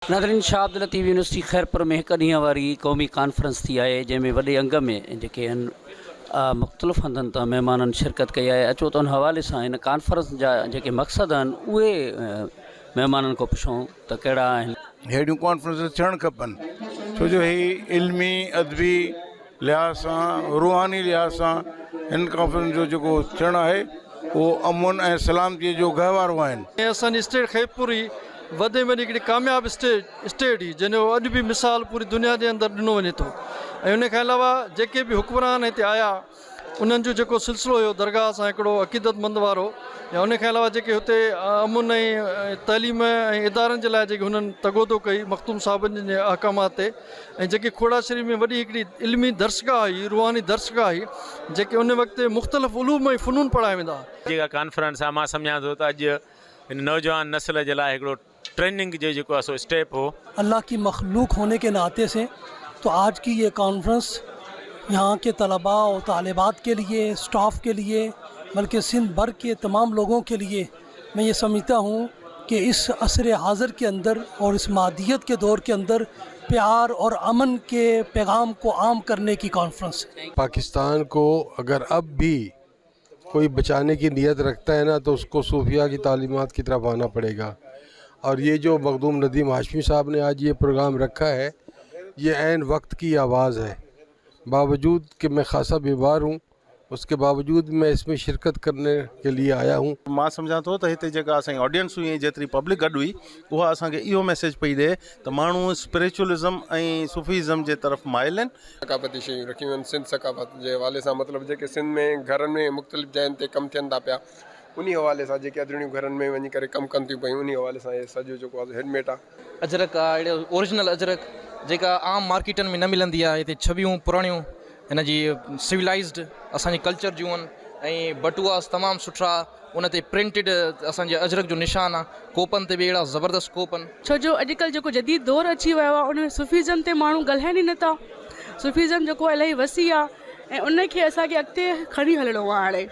Nadreen, Shah Abdul Latif university Khairpur में एक ॾींहं वारी क़ौमी कॉन्फ्रेंस थी आहे, जंहिंमें वॾे अंग में जेके आहिनि मुख़्तलिफ़ हंधनि तां महिमाननि शिरकत कई आहे। अचो त उन हवाले सां हिन कॉन्फ्रेंस जा जेके मक़सद आहिनि उहे महिमाननि खां पुछूं त कहिड़ा आहिनि। अहिड़ियूं कॉन्फ्रेंसिस थियणु खपनि, छो जो ही इल्मी अदबी लिहाज़ सां रूहानी लिहाज़ सां हिन कॉन्फ्रेंस जो जेको थियणु आहे उहो अमुन ऐं सलामतीअ जो गहवारो आहिनि। असांजी स्टेट खैरपुर ई वॾे में हिकिड़ी कामयाबु स्टेट ई जंहिंजो अॼु बि मिसाल पूरी दुनिया जे अंदरि ॾिनो वञे थो। ऐं उन खां अलावा जेके बि हुक्मरान हिते आया उन्हनि जो जेको सिलसिलो हुयो दरगाह सां हिकिड़ो अक़ीदतमंद वारो, या उन खां अलावा जेके हुते अमुन ऐं तइलीम ऐं इदारनि जे लाइ जेके हुननि तगोदो कई मखदूम साहिबनि जे अहकामात ते, ऐं जेके खोड़ा शरीफ़ में वॾी हिकिड़ी इल्मी दर्सगाह हुई, रूहानी दर्सगाह हुई, जेके उन वक़्तु मुख़्तलिफ़ उलूम ऐं फ़नून पढ़ाया वेंदा। जेका कॉन्फ्रेंस आहे मां सम्झां थो त अॼु हिन नौजवान नस्ल जे लाइ हिकिड़ो ट्रेनिंग जो जो सो स्टेप हो। अल्लाह की मखलूक होने के नाते से तो आज की ये कॉन्फ्रेंस यहाँ के तलबा और तालिबात के लिए, स्टाफ के लिए, बल्कि सिंध भर के तमाम लोगों के लिए मैं ये समझता हूँ कि इस असर हाज़िर के अंदर और इस मादियत के दौर के अंदर प्यार और अमन के पैगाम को आम करने की कॉन्फ्रेंस है। पाकिस्तान को अगर अब भी कोई बचाने की नीयत रखता है ना, तो उसको सूफिया की तालीमात की तरफ आना पड़ेगा। और ये जो मखदूम नदीम हाशमी साहब ने आज ये प्रोग्राम रखा है, ये ऐन वक्त की आवाज़ है। बावजूद कि मैं खासा बीमार हूँ, उसके बावजूद मैं इसमें शिरकत करने के लिए आया हूँ। मां सम्झां थो त हिते जेका असांजी ऑडियंस हुई, जेतिरी पब्लिक गॾु हुई, उहा असांखे इहो मैसेज पई ॾिए त माण्हू स्पिरिचुअलिज़म ऐं सूफ़ीज़म जे तरफ़ माइल आहिनि। सकाफ़ती शयूं रखियूं आहिनि सिंध सकाफ़त जे हवाले सां, मतिलबु जेके सिंध में घरनि में मुख़्तलिफ़ जॻहियुनि ते कमु थियनि था पिया, उन हवाले सां जेके अदड़ियूं घरनि में वञी करे कमु कनि थियूं पियूं, उन हवाले सां इहे सॼो जेको आहे हेडमेट आहे। अजरक आहे, अहिड़ो ओरिजिनल अजरक जेका आम मार्केटनि में न मिलंदी आहे। हिते छवियूं पुराणियूं हिन जी सिविलाइज़्ड असांजे कल्चर जूं आहिनि, ऐं बटुआस तमामु सुठा, उन ते प्रिंटेड असांजे अजरक जो निशान आहे। कोपनि ते बि अहिड़ा ज़बरदस्त कोप आहिनि। छो जो अॼुकल्ह जेको जदीद दौरु अची वियो आहे, उन में सूफ़ीज़म ते माण्हू ॻाल्हाइनि ई नथा। सूफ़ीज़म जेको इलाही वसी आहे ऐं उनखे असांखे अॻिते खणी हलिणो आहे। हाणे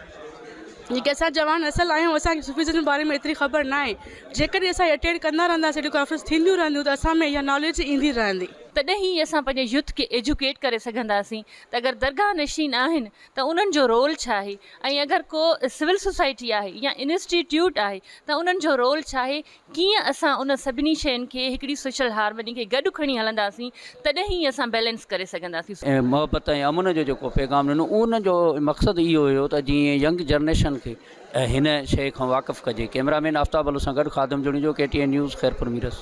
जेके असां जवान नसल आहियूं, असांखे सूफ़ीज़म जे बारे में एतिरी ख़बर न आहे। जेकॾहिं असां अटेंड कंदा रहंदासीं, हेॾियूं कॉन्फ्रेंस थींदियूं रहंदियूं, त असां में इहा नॉलेज ईंदी रहंदी। तॾहिं ई असां पंहिंजे यूथ खे एजुकेट करे सघंदासीं त अगरि दरगाह नशीन आहिनि त उन्हनि जो रोल छा आहे, ऐं अगरि को सिविल सोसाइटी आहे या इंस्टीट्यूट आहे त उन्हनि जो रोल छा आहे। कीअं असां उन सभिनी शयुनि खे हिकिड़ी सोशल हार्मनी खे गॾु खणी हलंदासीं, तॾहिं ई असां बैलेंस करे सघंदासीं। ऐं मोहबत ऐं अमुन जो जेको पैगाम ॾिनो, उन जो मक़सदु इहो हुयो त जीअं यंग जनरेशन खे हिन शइ खां वाक़ुफ़ु कजे। कैमरामैन आफ्ताब अलो सां गॾु ख़ादम जुड़िजो, KTN न्यूज़ खैरपुर मीरस।